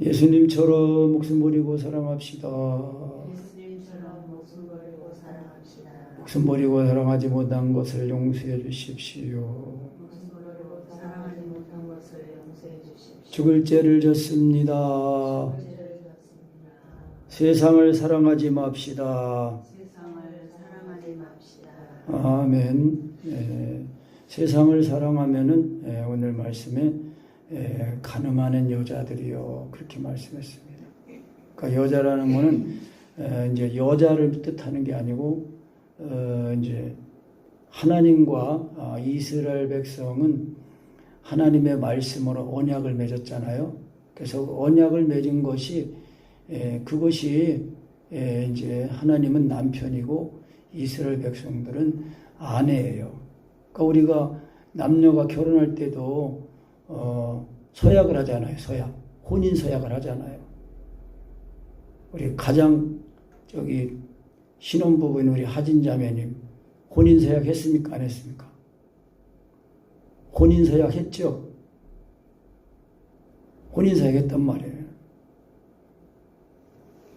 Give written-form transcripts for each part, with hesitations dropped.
예수님처럼 목숨 버리고 사랑합시다. 예수님처럼 목숨 버리고 사랑합시다. 목숨 버리고 사랑하지 못한 것을 용서해 주십시오. 목숨 버리고 사랑하지 못한 것을 용서해 주십시오. 죽을 죄를 졌습니다. 죄를 졌습니다. 세상을 사랑하지 맙시다. 세상을 사랑하지 맙시다. 아멘. 세상을 사랑하면은 오늘 말씀에 가늠하는 여자들이요, 그렇게 말씀했습니다. 그러니까 여자라는 거는 이제 여자를 뜻하는 게 아니고 이제 하나님과 이스라엘 백성은 하나님의 말씀으로 언약을 맺었잖아요. 그래서 언약을 맺은 것이 그것이 이제 하나님은 남편이고 이스라엘 백성들은 아내예요. 그러니까 우리가 남녀가 결혼할 때도 서약을 하잖아요. 서약, 혼인 서약을 하잖아요. 우리 가장 신혼부부인 우리 하진자매님 혼인 서약 했습니까? 안 했습니까? 혼인 서약 했죠. 혼인 서약 했단 말이에요.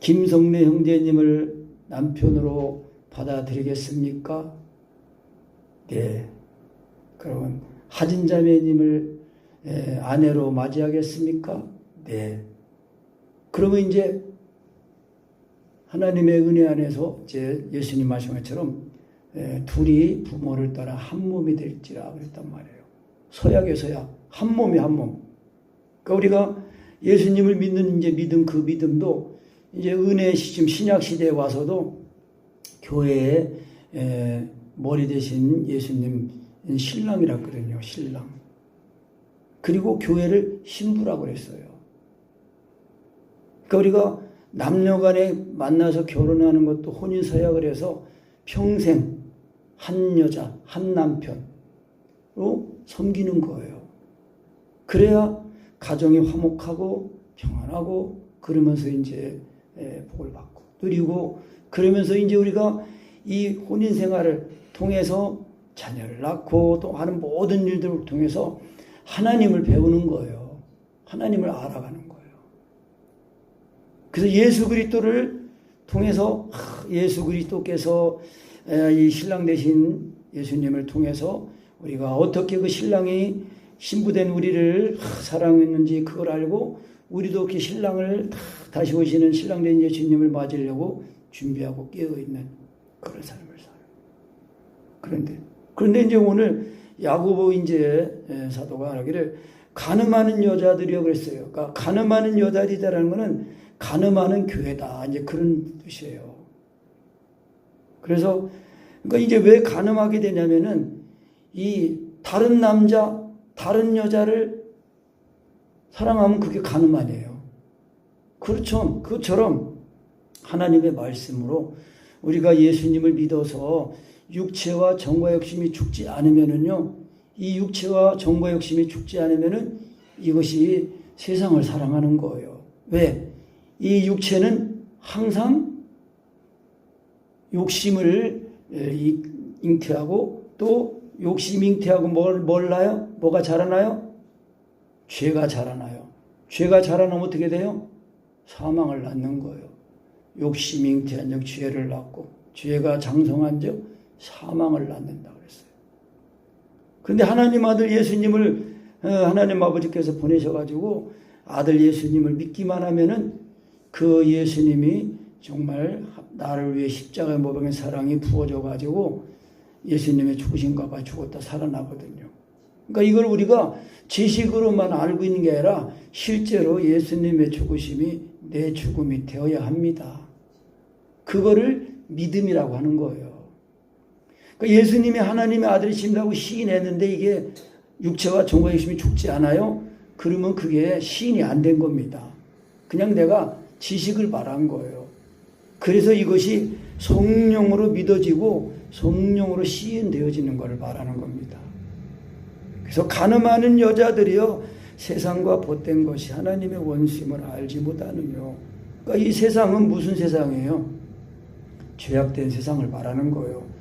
김성래 형제님을 남편으로 받아들이겠습니까? 네. 그러면 하진자매님을 아내로 맞이하겠습니까? 네. 그러면 이제 하나님의 은혜 안에서 이제 예수님 말씀한 것처럼 둘이 부모를 따라 한 몸이 될지라 그랬단 말이에요. 서약의 서약, 한 몸이 한 몸. 그러니까 우리가 예수님을 믿는 이제 믿음, 그 믿음도 이제 은혜 시점 신약 시대에 와서도 교회에 머리 대신 예수님 신랑이라 그러네요. 신랑. 그리고 교회를 신부라고 그랬어요. 그러니까 우리가 남녀간에 만나서 결혼하는 것도 혼인 서약을 해서 평생 한 여자, 한 남편으로 섬기는 거예요. 그래야 가정이 화목하고 평안하고 그러면서 이제 복을 받고 누리고 그러면서 이제 우리가 이 혼인 생활을 통해서 자녀를 낳고 또 하는 모든 일들을 통해서 하나님을 배우는 거예요. 하나님을 알아가는 거예요. 그래서 예수 그리스도를 통해서 예수 그리스도께서 이 신랑 되신 예수님을 통해서 우리가 어떻게 그 신랑이 신부된 우리를 사랑했는지 그걸 알고 우리도 그 신랑을 다시 오시는 신랑 된 예수님을 맞으려고 준비하고 깨어있는 그런 삶을 살아요. 그런데 이제 오늘 야고보 이제 사도가 하기를 간음하는 여자들이요 그랬어요. 그러니까 간음하는 여자들이라는 것은 간음하는 교회다. 이제 그런 뜻이에요. 그래서 그러니까 이제 왜 간음하게 되냐면은 이 다른 남자, 다른 여자를 사랑하면 그게 간음 아니에요. 그렇죠. 그것처럼 하나님의 말씀으로 우리가 예수님을 믿어서 육체와 정과 욕심이 죽지 않으면은요, 이 육체와 정과 욕심이 죽지 않으면은 이것이 세상을 사랑하는 거예요. 왜? 이 육체는 항상 욕심을 잉태하고 또 욕심 잉태하고 뭘 나요? 뭐가 자라나요? 죄가 자라나요. 죄가 자라나면 어떻게 돼요? 사망을 낳는 거예요. 욕심 잉태한 적 죄를 낳고 죄가 장성한 적 사망을 낳는다 그랬어요. 그런데 하나님 아들 예수님을 하나님 아버지께서 보내셔가지고 아들 예수님을 믿기만 하면은 그 예수님이 정말 나를 위해 십자가에 못 박힌 사랑이 부어져가지고 예수님의 죽으신 바 죽었다 살아나거든요. 그러니까 이걸 우리가 지식으로만 알고 있는 게 아니라 실제로 예수님의 죽으심이 내 죽음이 되어야 합니다. 그거를 믿음이라고 하는 거예요. 그러니까 예수님이 하나님의 아들이신다고 시인했는데 이게 육체와 정과 욕심이 죽지 않아요? 그러면 그게 시인이 안 된 겁니다. 그냥 내가 지식을 말한 거예요. 그래서 이것이 성령으로 믿어지고 성령으로 시인되어지는 것을 말하는 겁니다. 그래서 간음하는 여자들이요 세상과 보탠 것이 하나님의 원수임을 알지 못하느뇨. 그러니까 이 세상은 무슨 세상이에요? 죄악된 세상을 말하는 거예요.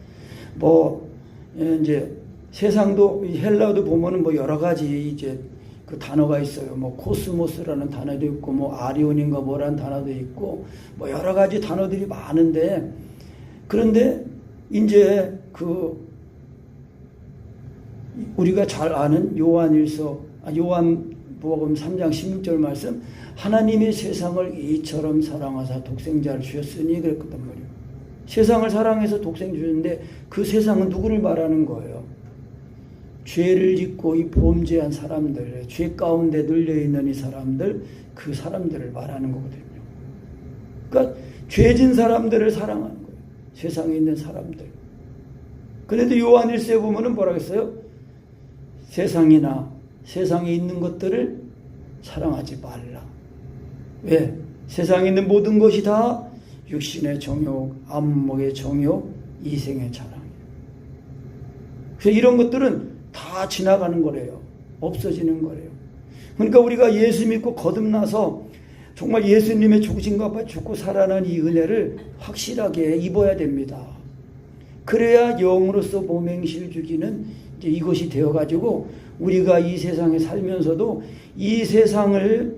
이제 세상도 헬라도 보면은 여러 가지 이제 그 단어가 있어요. 뭐 코스모스라는 단어도 있고 뭐 아리온인가 뭐라는 단어도 있고 뭐 여러 가지 단어들이 많은데, 그런데 이제 그 우리가 잘 아는 요한복음 3장 16절 말씀, 하나님이 세상을 이처럼 사랑하사 독생자를 주셨으니 그랬거든 말이에요. 세상을 사랑해서 독생 주셨는데 그 세상은 누구를 말하는 거예요? 죄를 짓고 이 범죄한 사람들, 죄 가운데 눌려있는 이 사람들, 그 사람들을 말하는 거거든요. 그러니까 죄진 사람들을 사랑하는 거예요. 세상에 있는 사람들. 그런데 요한 1서에 보면은 뭐라고 했어요? 세상이나 세상에 있는 것들을 사랑하지 말라. 왜? 세상에 있는 모든 것이 다 육신의 정욕, 안목의 정욕, 이생의 자랑이에요. 그래서 이런 것들은 다 지나가는 거래요. 없어지는 거래요. 그러니까 우리가 예수 믿고 거듭나서 정말 예수님의 죽으신과 죽고 살아난 이 은혜를 확실하게 입어야 됩니다. 그래야 영으로서 보맹실 주기는 이제 이것이 되어가지고 우리가 이 세상에 살면서도 이 세상을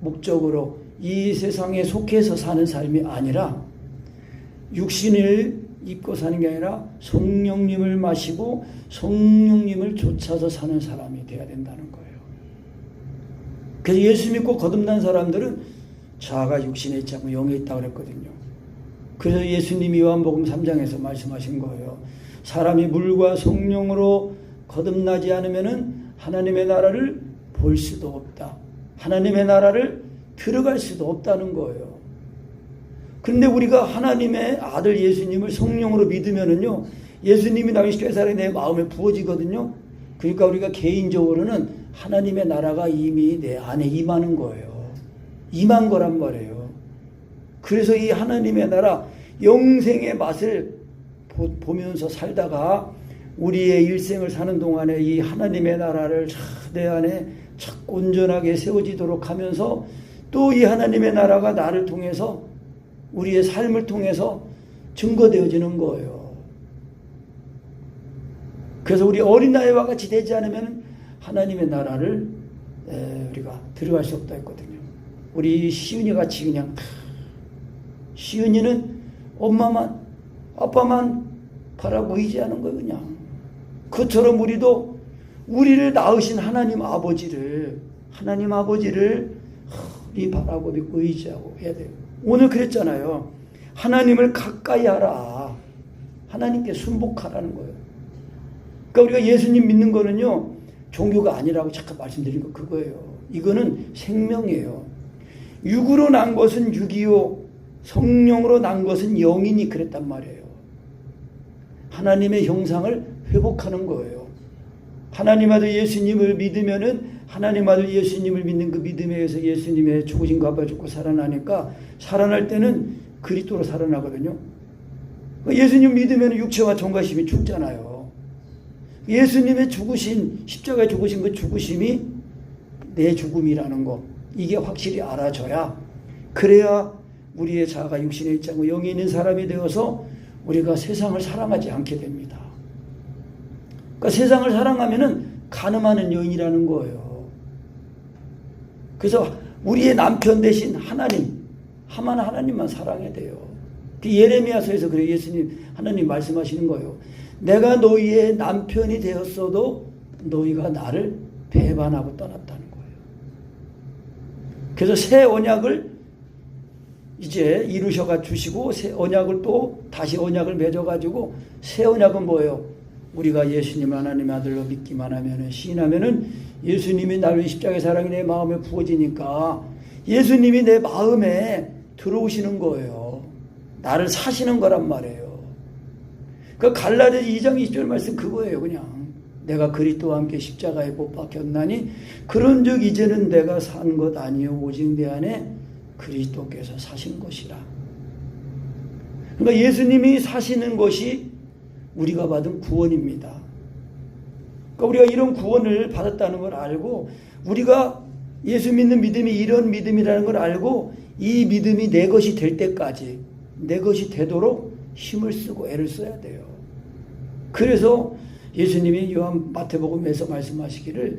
목적으로 이 세상에 속해서 사는 삶이 아니라 육신을 입고 사는 게 아니라 성령님을 마시고 성령님을 쫓아서 사는 사람이 되어야 된다는 거예요. 그래서 예수 믿고 거듭난 사람들은 자아가 육신에 있지 않고 영에 있다고 그랬거든요. 그래서 예수님이 요한복음 3장에서 말씀하신 거예요. 사람이 물과 성령으로 거듭나지 않으면은 하나님의 나라를 볼 수도 없다. 하나님의 나라를 들어갈 수도 없다는 거예요. 그런데 우리가 하나님의 아들 예수님을 성령으로 믿으면은요, 예수님이 나의 꾀살에 내 마음에 부어지거든요. 그러니까 우리가 개인적으로는 하나님의 나라가 이미 내 안에 임하는 거예요. 임한 거란 말이에요. 그래서 이 하나님의 나라, 영생의 맛을 보면서 살다가 우리의 일생을 사는 동안에 이 하나님의 나라를 내 안에 자꾸 온전하게 세워지도록 하면서 또 이 하나님의 나라가 나를 통해서 우리의 삶을 통해서 증거되어지는 거예요. 그래서 우리 어린아이와 같이 되지 않으면 하나님의 나라를 우리가 들어갈 수 없다 했거든요. 우리 시은이 같이 그냥 시은이는 엄마만 아빠만 바라고 의지하는 거예요. 그냥 그처럼 우리도 우리를 낳으신 하나님 아버지를 우리 바라고 믿고 의지하고 해야 돼요. 오늘 그랬잖아요. 하나님을 가까이 하라. 하나님께 순복하라는 거예요. 그러니까 우리가 예수님 믿는 거는요, 종교가 아니라고 잠깐 말씀드린 거 그거예요. 이거는 생명이에요. 육으로 난 것은 육이요, 성령으로 난 것은 영이니 그랬단 말이에요. 하나님의 형상을 회복하는 거예요. 하나님 아들 예수님을 믿으면은 하나님 아들 예수님을 믿는 그 믿음에 의해서 예수님의 죽으신 과 죽고 살아나니까 살아날 때는 그리스도로 살아나거든요. 예수님 믿으면 육체와 정과심이 죽잖아요. 예수님의 죽으신 십자가에 죽으신 그 죽으심이 내 죽음이라는 거, 이게 확실히 알아져야, 그래야 우리의 자아가 육신에 있지 않고 영에 있는 사람이 되어서 우리가 세상을 사랑하지 않게 됩니다. 그러니까 세상을 사랑하면은 간음하는 여인이라는 거예요. 그래서 우리의 남편 대신 하나님만 사랑해야 돼요. 예레미야서에서 그래요. 예수님, 하나님 말씀하시는 거예요. 내가 너희의 남편이 되었어도 너희가 나를 배반하고 떠났다는 거예요. 그래서 새 언약을 이제 이루셔가 주시고 새 언약을 또 다시 언약을 맺어가지고 새 언약은 뭐예요? 우리가 예수님 하나님의 아들로 믿기만 하면은 시인하면은 예수님이 나를 위해 십자가의 사랑이 내 마음에 부어지니까 예수님이 내 마음에 들어오시는 거예요. 나를 사시는 거란 말이에요. 그 갈라디아 2장 20절 말씀 그거예요. 그냥 내가 그리스도와 함께 십자가에 못 박혔나니 그런즉 이제는 내가 산 것 아니요 오직 내 안에 그리스도께서 사신 것이라. 그러니까 예수님이 사시는 것이 우리가 받은 구원입니다. 그러니까 우리가 이런 구원을 받았다는 걸 알고 우리가 예수 믿는 믿음이 이런 믿음이라는 걸 알고 이 믿음이 내 것이 될 때까지 내 것이 되도록 힘을 쓰고 애를 써야 돼요. 그래서 예수님이 요한 마태복음에서 말씀하시기를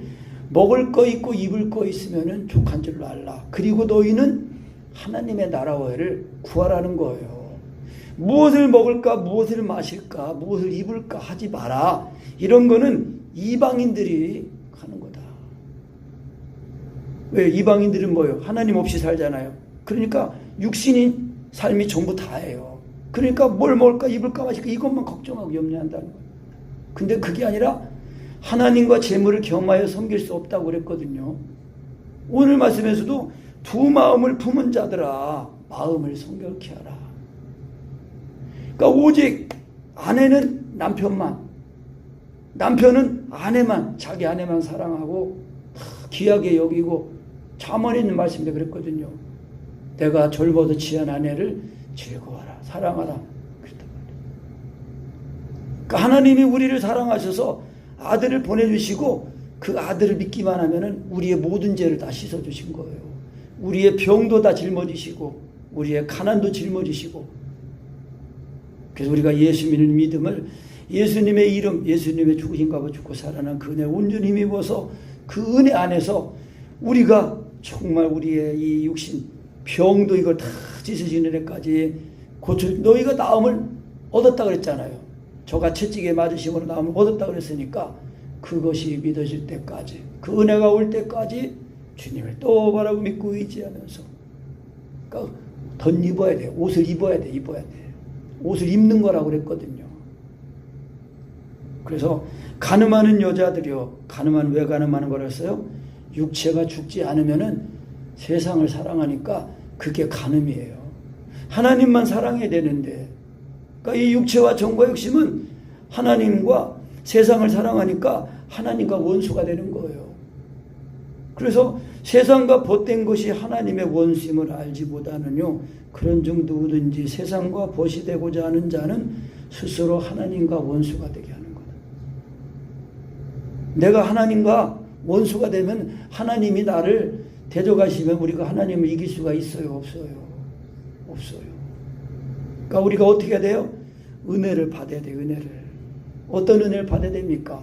먹을 거 있고 입을 거 있으면은 족한 줄로 알라. 그리고 너희는 하나님의 나라와 의를 구하라는 거예요. 무엇을 먹을까, 무엇을 마실까, 무엇을 입을까 하지 마라. 이런 거는 이방인들이 하는 거다. 왜? 이방인들은 뭐예요? 하나님 없이 살잖아요. 그러니까 육신인 삶이 전부 다예요. 그러니까 뭘 먹을까, 입을까, 마실까 이것만 걱정하고 염려한다는 거예요. 근데 그게 아니라 하나님과 재물을 겸하여 섬길 수 없다고 그랬거든요. 오늘 말씀에서도 두 마음을 품은 자들아 마음을 성결케 하라. 그러니까 오직 아내는 남편만, 남편은 아내만, 자기 아내만 사랑하고 귀하게 여기고, 잠언에 있는 말씀도 그랬거든요. 내가 졸보도 취한 아내를 즐거워하라, 사랑하라 그랬단 말이에요. 그러니까 하나님이 우리를 사랑하셔서 아들을 보내주시고 그 아들을 믿기만 하면은 우리의 모든 죄를 다 씻어주신 거예요. 우리의 병도 다 짊어지시고 우리의 가난도 짊어지시고. 그래서 우리가 예수 믿는 믿음을 예수님의 이름, 예수님의 죽으신 값을 죽고 살아난 그 은혜 온전히 힘입어서 그 은혜 안에서 우리가 정말 우리의 이 육신 병도 이걸 다 씻으시는 은혜까지 고쳐. 너희가 나음을 얻었다 그랬잖아요. 저가 채찍에 맞으심으로 나음을 얻었다 그랬으니까 그것이 믿어질 때까지, 그 은혜가 올 때까지 주님을 또 바라고 믿고 의지하면서, 그러니까 덧입어야 돼요. 옷을 입어야 돼. 옷을 입는 거라고 그랬거든요. 그래서 가늠하는 여자들이요, 왜 가늠하는 거랬어요? 육체가 죽지 않으면은 세상을 사랑하니까 그게 가늠이에요. 하나님만 사랑해야 되는데, 그러니까 이 육체와 정과 욕심은 하나님과 세상을 사랑하니까 하나님과 원수가 되는 거예요. 그래서 세상과 벗된 것이 하나님의 원수임을 알지보다는요, 그런즉 누구든지 세상과 벗이 되고자 하는 자는 스스로 하나님과 원수가 되게 하는 거다. 내가 하나님과 원수가 되면 하나님이 나를 대적하시면 우리가 하나님을 이길 수가 있어요? 없어요? 없어요. 그러니까 우리가 어떻게 해야 돼요? 은혜를 받아야 돼요. 은혜를. 어떤 은혜를 받아야 됩니까?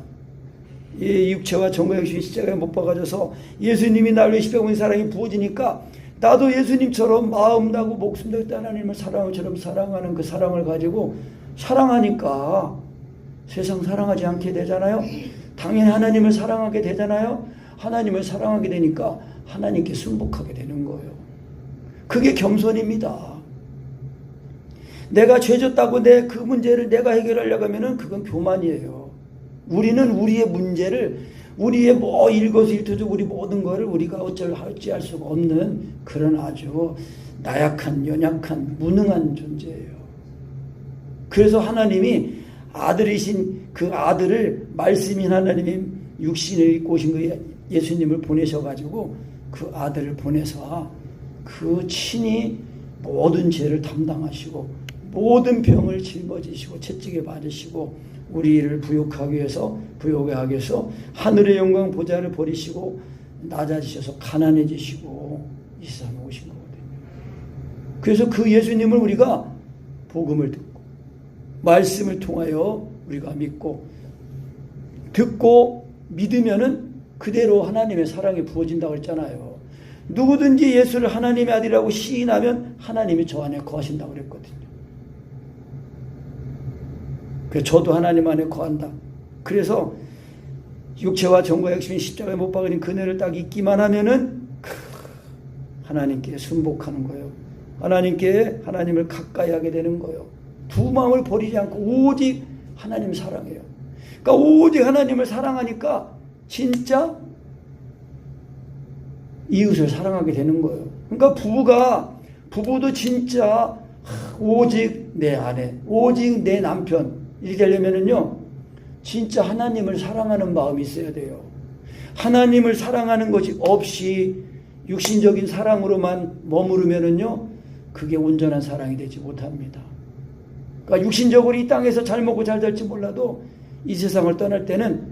이 육체와 정과 육신이 십자가에 못 박아져서 예수님이 나를 위해 십자가의 사랑이 부어지니까 나도 예수님처럼 마음 다고 목숨 다고 하나님을 사랑처럼 사랑하는 그 사랑을 가지고 사랑하니까 세상 사랑하지 않게 되잖아요. 당연히 하나님을 사랑하게 되잖아요. 하나님을 사랑하게 되니까 하나님께 순복하게 되는 거예요. 그게 겸손입니다. 내가 죄졌다고 내 그 문제를 내가 해결하려고 하면은 그건 교만이에요. 우리는 우리의 문제를, 우리의 뭐 일거수일투족 우리 모든 거를 우리가 어찌할지 알 수가 없는 그런 아주 나약한, 연약한, 무능한 존재예요. 그래서 하나님이 아들이신 그 아들을, 말씀인 하나님이 육신을 입고 오신 그 예수님을 보내셔가지고 그 아들을 보내서 그 친히 모든 죄를 담당하시고 모든 병을 짊어지시고 채찍에 맞으시고 우리를 부욕하기 위해서, 부욕하게 하기 위해서 하늘의 영광 보좌를 버리시고 낮아지셔서 가난해지시고 이 세상에 오신 거거든요. 그래서 그 예수님을 우리가 복음을 듣고 말씀을 통하여 우리가 믿고 듣고 믿으면은 그대로 하나님의 사랑이 부어진다고 했잖아요. 누구든지 예수를 하나님의 아들이라고 시인하면 하나님이 저 안에 거하신다고 그랬거든요. 그래서 저도 하나님 안에 거한다. 그래서 육체와 정과 욕심이 십자가에 못 박으니 그네를 딱 잊기만 하면은 하나님께 순복하는 거예요. 하나님을 가까이 하게 되는 거예요. 두 마음을 버리지 않고 오직 하나님 사랑해요. 그러니까 오직 하나님을 사랑하니까 진짜 이웃을 사랑하게 되는 거예요. 그러니까 부부도 진짜 오직 내 아내, 오직 내 남편 이렇게 하려면은요, 진짜 하나님을 사랑하는 마음이 있어야 돼요. 하나님을 사랑하는 것이 없이 육신적인 사랑으로만 머무르면은요, 그게 온전한 사랑이 되지 못합니다. 그러니까 육신적으로 이 땅에서 잘 먹고 잘 살지 몰라도 이 세상을 떠날 때는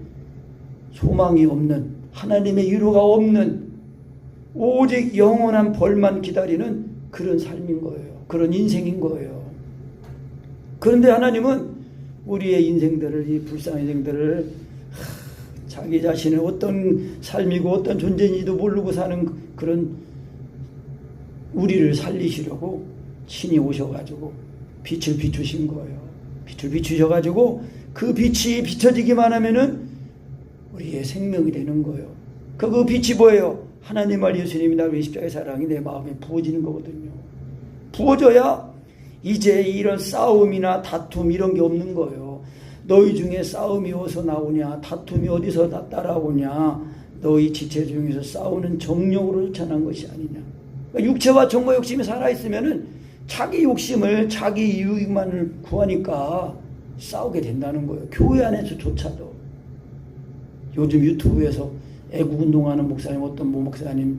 소망이 없는, 하나님의 위로가 없는, 오직 영원한 벌만 기다리는 그런 삶인 거예요. 그런 인생인 거예요. 그런데 하나님은 우리의 인생들을, 이 불쌍한 인생들을 자기 자신은 어떤 삶이고 어떤 존재인지도 모르고 사는 그런 우리를 살리시려고 신이 오셔가지고 빛을 비추신 거예요. 빛을 비추셔가지고 그 빛이 비춰지기만 하면은 우리의 생명이 되는 거예요. 그 빛이 뭐예요? 하나님 말 예수님이 나를 십자가의 사랑이 내 마음에 부어지는 거거든요. 부어져야 이제 이런 싸움이나 다툼 이런 게 없는 거예요. 너희 중에 싸움이 어디서 나오냐, 다툼이 어디서 따라오냐, 너희 지체 중에서 싸우는 정욕으로 쫓아난 것이 아니냐. 그러니까 육체와 정과 욕심이 살아있으면은 자기 욕심을 자기 이익만을 구하니까 싸우게 된다는 거예요. 교회 안에서조차도. 요즘 유튜브에서 애국운동하는 목사님, 어떤 목사님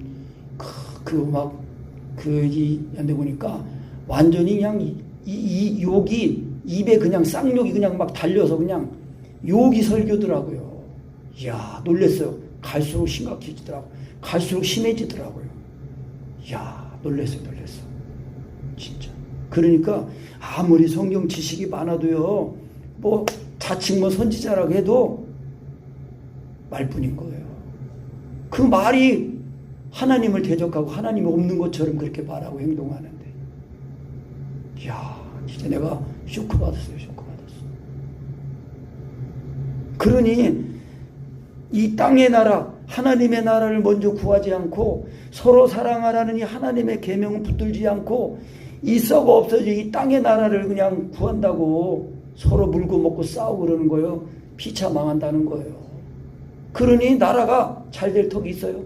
연대 보니까 완전히 그냥 이 욕이 입에 그냥 쌍욕이 그냥 막 달려서 그냥 욕이 설교더라고요. 이야, 놀랬어요. 갈수록 심각해지더라고요. 갈수록 심해지더라고요. 이야, 놀랬어요. 진짜. 그러니까 아무리 성경 지식이 많아도요, 뭐 자칭 뭐 선지자라고 해도 말뿐인 거예요. 그 말이 하나님을 대적하고 하나님이 없는 것처럼 그렇게 말하고 행동하는데, 이야, 진짜 내가 쇼크 받았어요. 그러니 이 땅의 나라, 하나님의 나라를 먼저 구하지 않고 서로 사랑하라는 이 하나님의 계명을 붙들지 않고 이 썩어 없어진 이 땅의 나라를 그냥 구한다고 서로 물고 먹고 싸우고 그러는 거예요. 피차 망한다는 거예요. 그러니 나라가 잘 될 턱이 있어요.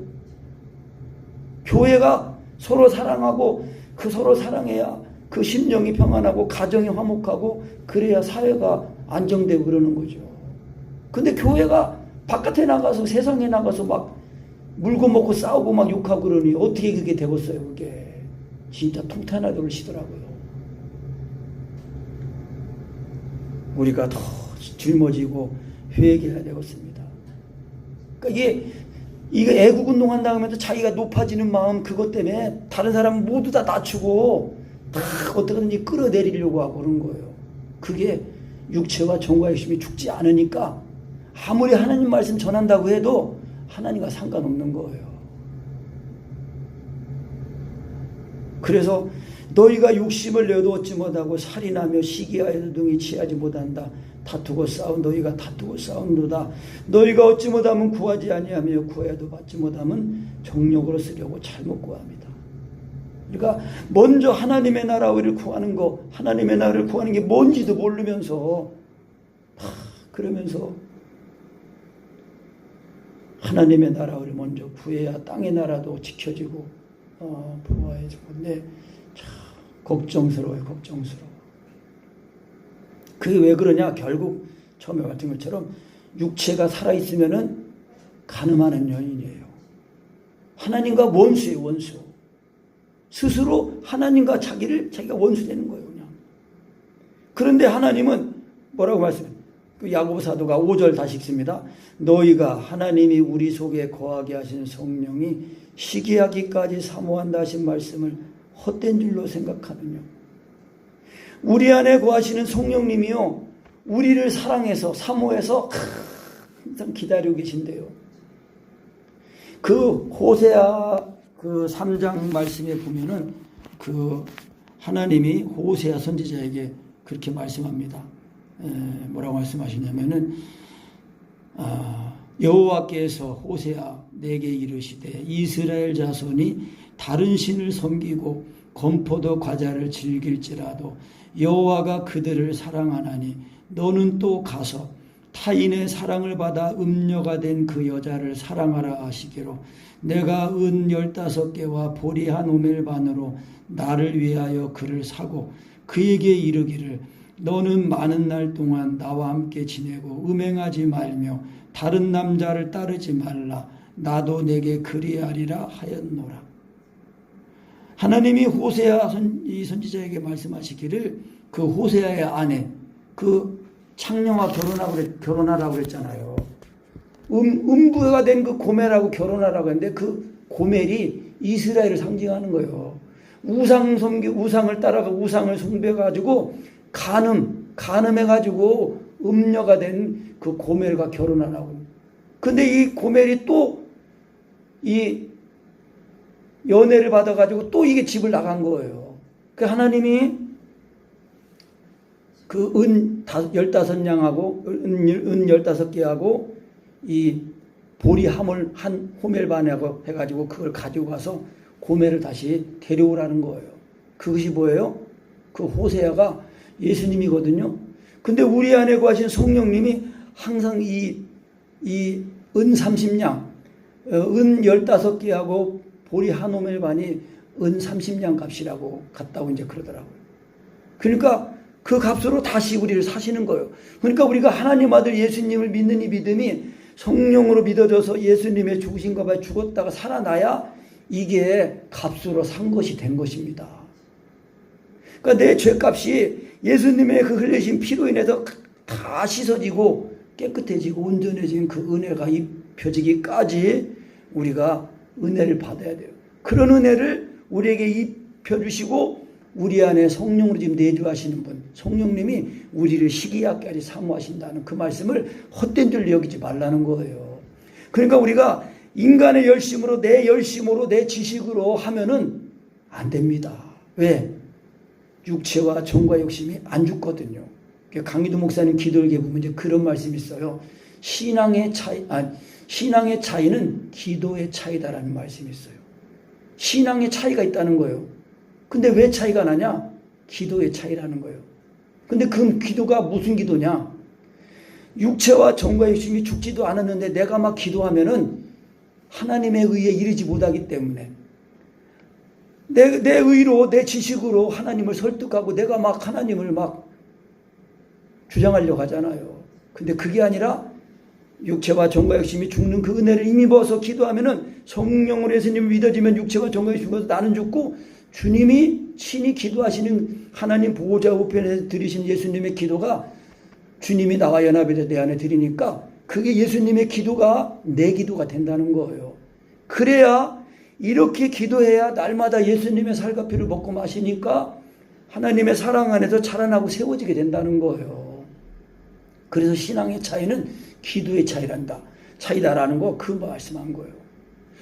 교회가 서로 사랑하고 그 서로 사랑해야 그 심령이 평안하고 가정이 화목하고 그래야 사회가 안정되고 그러는 거죠. 근데 교회가 바깥에 나가서 세상에 나가서 막 물고 먹고 싸우고 막 욕하고 그러니 어떻게 그게 되겠어요. 그게 진짜 통탄하게 올시더라고요. 우리가 더 짊어지고 회개해야 되겠습니다. 그러니까 이게 애국운동한다고 하면서 자기가 높아지는 마음 그것 때문에 다른 사람 모두 다 낮추고 다 어떻게든지 끌어내리려고 하고 그런 거예요. 그게 육체와 정과 욕심이 죽지 않으니까 아무리 하나님 말씀 전한다고 해도 하나님과 상관없는 거예요. 그래서 너희가 욕심을 내어도 얻지 못하고 살인하며 시기하여도 등이 취하지 못한다. 너희가 다투고 싸운도다. 너희가 얻지 못하면 구하지 아니하며 구해도 받지 못하면 정욕으로 쓰려고 잘못 구합니다. 그러니까 먼저 하나님의 나라를 구하는 거, 하나님의 나라를 구하는 게 뭔지도 모르면서 그러면서 하나님의 나라를 먼저 구해야 땅의 나라도 지켜지고 보호해지고. 근데 참 걱정스러워요. 그게 왜 그러냐? 결국 처음에 말했던 것처럼 육체가 살아있으면은 가늠하는 연인이에요. 하나님과 원수예요. 원수. 스스로 하나님과 자기가 원수 되는 거예요. 그냥. 그런데 하나님은 뭐라고 말씀해요? 그 야고보 사도가 5절 다시 읽습니다. 너희가 하나님이 우리 속에 거하게 하신 성령이 시기하기까지 사모한다 하신 말씀을 헛된 줄로 생각하느냐. 우리 안에 거하시는 성령님이요, 우리를 사랑해서 사모해서 항상 기다리고 계신데요. 그 호세아 그 3장 말씀에 보면은 그 하나님이 호세아 선지자에게 그렇게 말씀합니다. 뭐라고 말씀하시냐면은 여호와께서 호세아 내게 이르시되 이스라엘 자손이 다른 신을 섬기고 건포도 과자를 즐길지라도 여호와가 그들을 사랑하나니 너는 또 가서 타인의 사랑을 받아 음녀가 된 그 여자를 사랑하라 하시기로 내가 은 15개와 보리 한 오멜반으로 나를 위하여 그를 사고 그에게 이르기를 너는 많은 날 동안 나와 함께 지내고 음행하지 말며 다른 남자를 따르지 말라. 나도 내게 그리하리라 하였노라. 하나님이 호세아 선지자에게 말씀하시기를 그 호세아의 아내 그 창녀와 결혼하라고 그랬잖아요. 음부가 된 그 고멜하고 결혼하라고 했는데 그 고멜이 이스라엘을 상징하는 거예요. 우상을 따라가 우상을 숭배해가지고 간음해가지고 음녀가 된 그 고멜과 결혼하라고. 근데 이 고멜이 또 이 연애를 받아가지고 또 이게 집을 나간 거예요. 그 하나님이 그 은 15냥하고 은 15개하고 이 보리 한 호멜 반하고 해가지고 그걸 가지고 가서 고멜을 다시 데려오라는 거예요. 그것이 뭐예요? 그 호세아가 예수님이거든요. 근데 우리 안에 거하신 성령님이 항상 이 은 30냥, 은 15개하고 보리 한 호멜 반이 은 30냥 값이라고 갔다고 이제 그러더라고요. 그러니까 그 값으로 다시 우리를 사시는 거예요. 그러니까 우리가 하나님 아들 예수님을 믿는 이 믿음이 성령으로 믿어져서 예수님의 죽으신 바 죽었다가 살아나야 이게 값으로 산 것이 된 것입니다. 그러니까 내 죄값이 예수님의 그 흘리신 피로 인해서 다 씻어지고 깨끗해지고 온전해진 그 은혜가 입혀지기까지 우리가 은혜를 받아야 돼요. 그런 은혜를 우리에게 입혀주시고 우리 안에 성령으로 지금 내주하시는 분, 성령님이 우리를 시기하게까지 사모하신다는 그 말씀을 헛된 줄 여기지 말라는 거예요. 그러니까 우리가 인간의 열심으로 내 지식으로 하면은 안 됩니다. 왜? 육체와 정과 욕심이 안 죽거든요. 강희도 목사님 기도를 보면 이제 그런 말씀이 있어요. 신앙의 차이는 기도의 차이다라는 말씀이 있어요. 신앙의 차이가 있다는 거예요. 근데 왜 차이가 나냐? 기도의 차이라는 거예요. 근데 그 기도가 무슨 기도냐? 육체와 정과 욕심이 죽지도 않았는데 내가 막 기도하면은 하나님의 의에 이르지 못하기 때문에 내 의로 내 지식으로 하나님을 설득하고 내가 막 하나님을 막 주장하려고 하잖아요. 근데 그게 아니라 육체와 정과 욕심이 죽는 그 은혜를 힘입어서 기도하면은 성령으로 예수님을 믿어지면 육체와 정과 욕심이 죽어서 나는 죽고 주님이 친히 기도하시는 하나님 보호자 우편에서 드리신 예수님의 기도가 주님이 나와 연합이 돼 내 안에 드리니까 그게 예수님의 기도가 내 기도가 된다는 거예요. 그래야 이렇게 기도해야 날마다 예수님의 살과 피를 먹고 마시니까 하나님의 사랑 안에서 자라나고 세워지게 된다는 거예요. 그래서 신앙의 차이는 기도의 차이다라는 거 그 말씀한 거예요.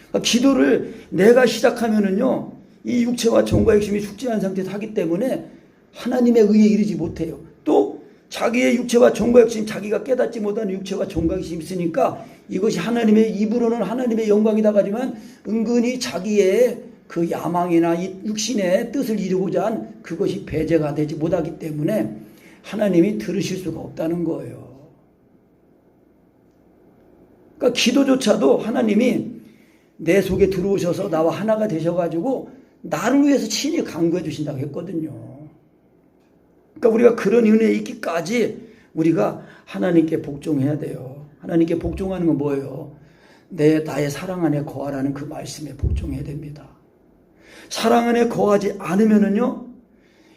그러니까 기도를 내가 시작하면은요, 이 육체와 정과 욕심이 죽지 않은 상태에서 하기 때문에 하나님의 의에 이르지 못해요. 또 자기의 육체와 정과 욕심, 자기가 깨닫지 못하는 육체와 정과 욕심이 있으니까 이것이 하나님의 입으로는 하나님의 영광이다 하지만 은근히 자기의 그 야망이나 이 육신의 뜻을 이루고자 한 그것이 배제가 되지 못하기 때문에 하나님이 들으실 수가 없다는 거예요. 그러니까 기도조차도 하나님이 내 속에 들어오셔서 나와 하나가 되셔가지고 나를 위해서 친히 간구해 주신다고 했거든요. 그러니까 우리가 그런 은혜에 있기까지 우리가 하나님께 복종해야 돼요. 하나님께 복종하는 건 뭐예요? 나의 사랑 안에 거하라는 그 말씀에 복종해야 됩니다. 사랑 안에 거하지 않으면은요,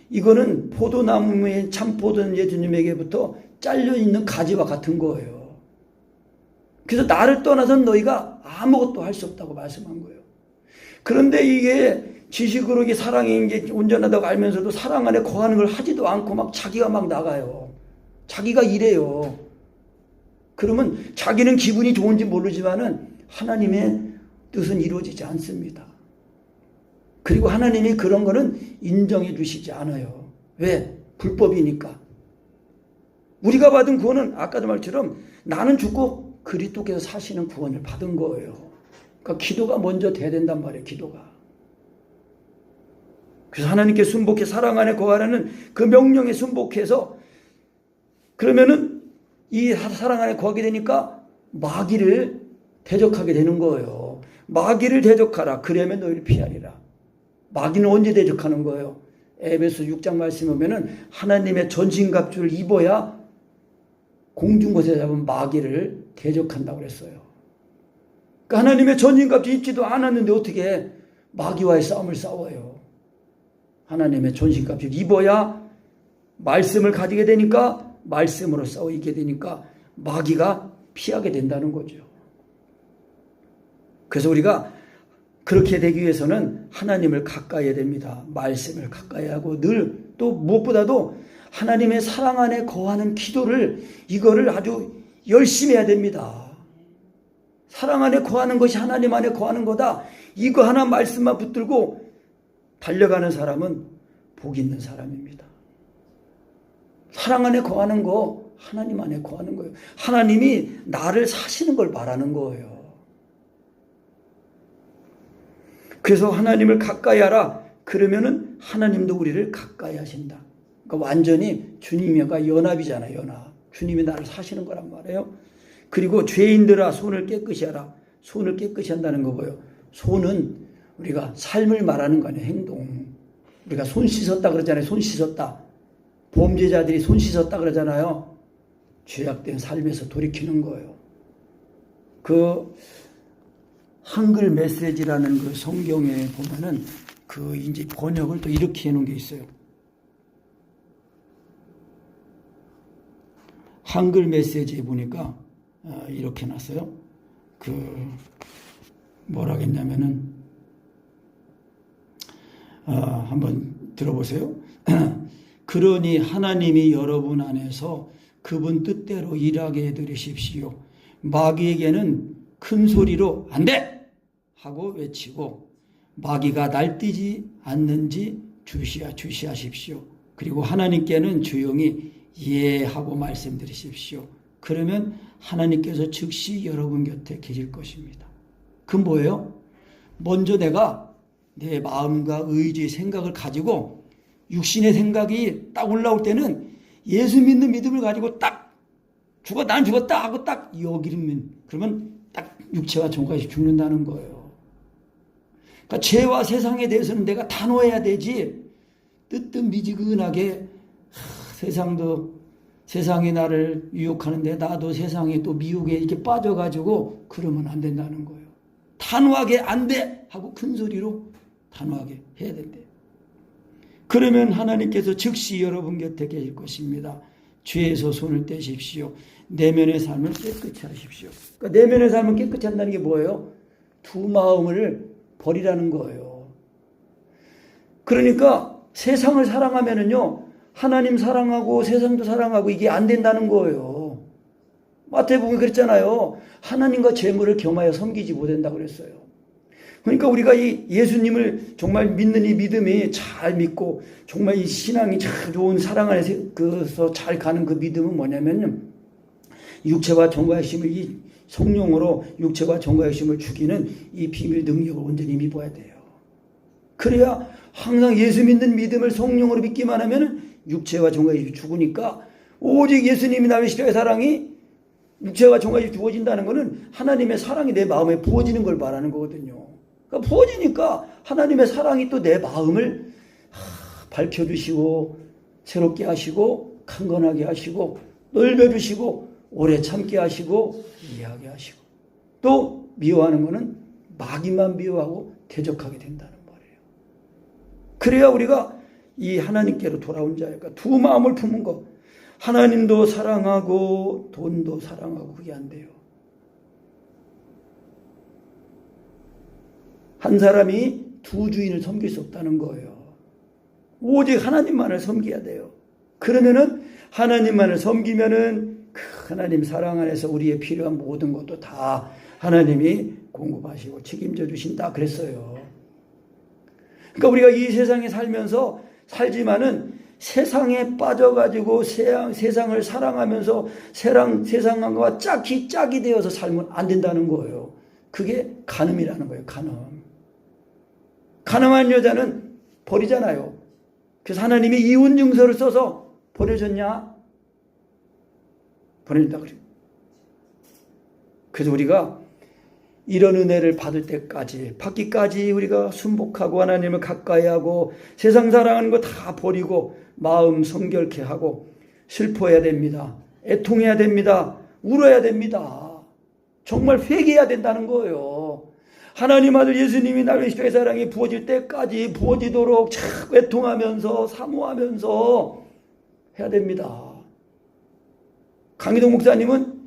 이거는 포도나무의 참포도는 예수님에게부터 잘려있는 가지와 같은 거예요. 그래서 나를 떠나서는 너희가 아무것도 할 수 없다고 말씀한 거예요. 그런데 이게 지식으로 이게 사랑이 이제 온전하다고 알면서도 사랑 안에 거하는 걸 하지도 않고 막 자기가 막 나가요. 자기가 이래요. 그러면 자기는 기분이 좋은지 모르지만은 하나님의 뜻은 이루어지지 않습니다. 그리고 하나님이 그런 거는 인정해 주시지 않아요. 왜? 불법이니까. 우리가 받은 구원은 아까도 말처럼 나는 죽고 그리스도께서 사시는 구원을 받은 거예요. 그러니까 기도가 먼저 돼야 된단 말이에요. 기도가. 그래서 하나님께 순복해 사랑 안에 거하라는 그 명령에 순복해서 그러면은 이 사랑 안에 거하게 되니까 마귀를 대적하게 되는 거예요. 마귀를 대적하라. 그러면 너희를 피하리라. 마귀는 언제 대적하는 거예요? 에베소 6장 말씀에 보면은 하나님의 전신갑주를 입어야 공중곳에 잡은 마귀를 대적한다고 그랬어요. 그러니까 하나님의 전신갑주 입지도 않았는데 어떻게 마귀와의 싸움을 싸워요? 하나님의 전신갑주를 입어야 말씀을 가지게 되니까 말씀으로 싸워 이기게 되니까 마귀가 피하게 된다는 거죠. 그래서 우리가 그렇게 되기 위해서는 하나님을 가까이 해야 됩니다. 말씀을 가까이 하고 늘 또 무엇보다도 하나님의 사랑 안에 거하는 기도를 이거를 아주 열심히 해야 됩니다. 사랑 안에 거하는 것이 하나님 안에 거하는 거다. 이거 하나 말씀만 붙들고 달려가는 사람은 복 있는 사람입니다. 사랑 안에 거하는 거 하나님 안에 거하는 거예요. 하나님이 나를 사시는 걸 말하는 거예요. 그래서 하나님을 가까이 하라. 그러면은 하나님도 우리를 가까이 하신다. 그러니까 완전히 주님과 연합이잖아요. 연합. 주님이 나를 사시는 거란 말이에요. 그리고 죄인들아 손을 깨끗이 하라. 손을 깨끗이 한다는 거고요. 손은 우리가 삶을 말하는 거 아니에요. 행동. 우리가 손 씻었다 그러잖아요. 손 씻었다. 범죄자들이 손 씻었다 그러잖아요. 죄악된 삶에서 돌이키는 거예요. 그 한글 메시지라는 그 성경에 보면은 그 이제 번역을 또 이렇게 해놓은 게 있어요. 한글 메시지에 보니까 이렇게 놨어요. 그 뭐라겠냐면은 한번 들어보세요. 그러니 하나님이 여러분 안에서 그분 뜻대로 일하게 해드리십시오. 마귀에게는 큰 소리로 안 돼! 하고 외치고 마귀가 날뛰지 않는지 주시하십시오. 그리고 하나님께는 조용히 예 하고 말씀드리십시오. 그러면 하나님께서 즉시 여러분 곁에 계실 것입니다. 그건 뭐예요? 먼저 내가 내 마음과 의지, 생각을 가지고 육신의 생각이 딱 올라올 때는 예수 믿는 믿음을 가지고 딱 난 죽었다 하고 딱 여기면 그러면 딱 육체와 종같이 죽는다는 거예요. 그러니까 죄와 세상에 대해서는 내가 단호해야 되지. 뜨뜻미지근하게 세상이 나를 유혹하는데 나도 세상에 또 미혹에 이렇게 빠져가지고 그러면 안 된다는 거예요. 단호하게 안 돼 하고 큰 소리로 단호하게 해야 된대요. 그러면 하나님께서 즉시 여러분 곁에 계실 것입니다. 죄에서 손을 떼십시오. 내면의 삶을 깨끗이 하십시오. 그러니까 내면의 삶을 깨끗이 한다는 게 뭐예요? 두 마음을 버리라는 거예요. 그러니까 세상을 사랑하면은요, 하나님 사랑하고 세상도 사랑하고 이게 안 된다는 거예요. 마태복음에 그랬잖아요. 하나님과 재물을 겸하여 섬기지 못한다고 그랬어요. 그러니까 우리가 이 예수님을 정말 믿는 이 믿음이 잘 믿고 정말 이 신앙이 참 좋은 사랑 안에서 잘 가는 그 믿음은 뭐냐면 육체와 정과의 힘을 이 성령으로 육체와 정과의 힘을 죽이는 이 비밀 능력을 온전히 믿어야 돼요. 그래야 항상 예수 믿는 믿음을 성령으로 믿기만 하면 육체와 정과의 힘이 죽으니까 오직 예수님이 나의 실의 사랑이 육체와 정과의 힘이 주어진다는 것은 하나님의 사랑이 내 마음에 부어지는 걸 말하는 거거든요. 그러니까 부어지니까 하나님의 사랑이 또 내 마음을 밝혀주시고 새롭게 하시고 강건하게 하시고 넓혀주시고 오래 참게 하시고 이해하게 하시고 또 미워하는 것은 마귀만 미워하고 대적하게 된다는 말이에요. 그래야 우리가 이 하나님께로 돌아온 자니까 두 마음을 품은 것. 하나님도 사랑하고 돈도 사랑하고 그게 안 돼요. 한 사람이 두 주인을 섬길 수 없다는 거예요. 오직 하나님만을 섬겨야 돼요. 그러면은 하나님만을 섬기면은 그 하나님 사랑 안에서 우리의 필요한 모든 것도 다 하나님이 공급하시고 책임져 주신다 그랬어요. 그러니까 우리가 이 세상에 살지만은 세상에 빠져가지고 세상을 사랑하면서 세상과 짝이 되어서 살면 안 된다는 거예요. 그게 간음이라는 거예요. 간음한 여자는 버리잖아요. 그래서 하나님이 이혼 증서를 써서 버려줬냐? 버려준다 그래요. 그래서 우리가 이런 은혜를 받기까지 우리가 순복하고 하나님을 가까이 하고 세상 사랑하는 거 다 버리고 마음 성결케 하고 슬퍼해야 됩니다. 애통해야 됩니다. 울어야 됩니다. 정말 회개해야 된다는 거예요. 하나님 아들 예수님이 나를 십자가의 사랑이 부어질 때까지 부어지도록 참 애통하면서 사모하면서 해야 됩니다. 강희동 목사님은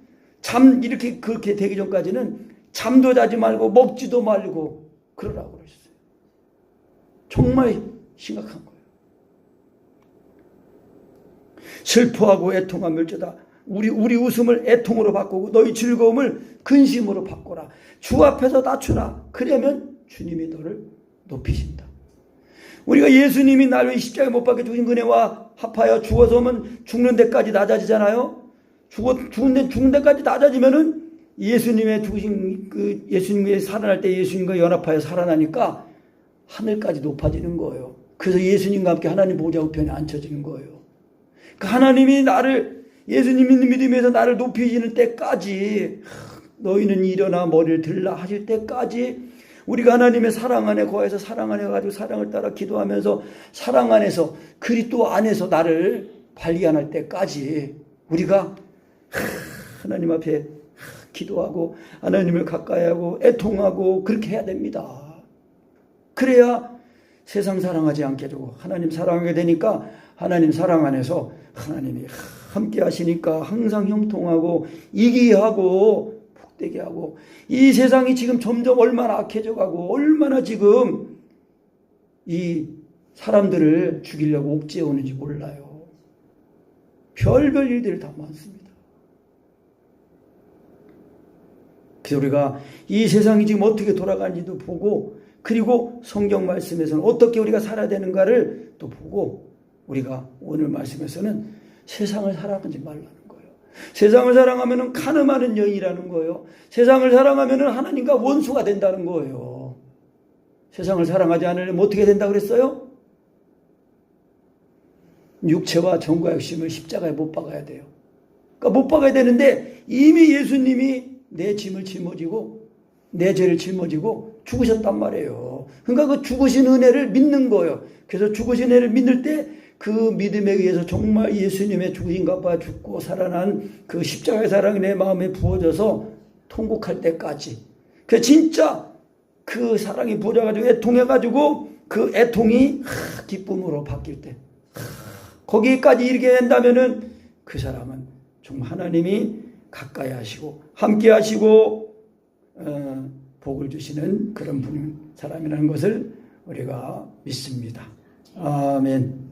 이렇게 그렇게 되기 전까지는 잠도 자지 말고 먹지도 말고 그러라고 그러셨어요. 정말 심각한 거예요. 슬퍼하고 애통하며 어쩌다 우리 웃음을 애통으로 바꾸고 너희 즐거움을 근심으로 바꾸라. 주 앞에서 낮추라. 그러면 주님이 너를 높이신다. 우리가 예수님이 나를 이 십자가에 못 박혀 주신 은혜와 합하여 죽어서 오면 죽는 데까지 낮아지잖아요. 죽는 데까지 낮아지면은 예수님의 죽으신 예수님의 살아날 때 예수님과 연합하여 살아나니까 하늘까지 높아지는 거예요. 그래서 예수님과 함께 하나님 보좌 우편에 앉혀지는 거예요. 그 하나님이 예수님이 믿음에서 나를 높이시는 때까지 너희는 일어나 머리를 들라 하실 때까지 우리가 하나님의 사랑 안에 거해서 사랑 안에 가지고 사랑을 따라 기도하면서 사랑 안에서 그리스도 안에서 나를 발견할 때까지 우리가 하나님 앞에 기도하고 하나님을 가까이하고 애통하고 그렇게 해야 됩니다. 그래야 세상 사랑하지 않게 되고 하나님 사랑하게 되니까 하나님 사랑 안에서 하나님이 함께 하시니까 항상 형통하고 이기하고 복되게 하고 이 세상이 지금 점점 얼마나 악해져 가고 얼마나 지금 이 사람들을 죽이려고 옥죄어 오는지 몰라요. 별별 일들이 다 많습니다. 그래서 우리가 이 세상이 지금 어떻게 돌아가는지도 보고 그리고 성경 말씀에서는 어떻게 우리가 살아야 되는가를 또 보고 우리가 오늘 말씀에서는 세상을 사랑하지 말라는 거예요. 세상을 사랑하면 가늠하는 영이라는 거예요. 세상을 사랑하면 하나님과 원수가 된다는 거예요. 세상을 사랑하지 않으려면 어떻게 된다고 그랬어요? 육체와 정과 욕심을 십자가에 못 박아야 돼요. 그러니까 못 박아야 되는데 이미 예수님이 내 짐을 짊어지고 내 죄를 짊어지고 죽으셨단 말이에요. 그러니까 그 죽으신 은혜를 믿는 거예요. 그래서 죽으신 은혜를 믿을 때 그 믿음에 의해서 정말 예수님의 죽으신 값과 죽고 살아난 그 십자가의 사랑이 내 마음에 부어져서 통곡할 때까지 그 진짜 그 사랑이 부어져가지고 애통해가지고 그 애통이 기쁨으로 바뀔 때 거기까지 이르게 된다면은 그 사람은 정말 하나님이 가까이 하시고 함께 하시고 복을 주시는 그런 사람이라는 것을 우리가 믿습니다. 아멘.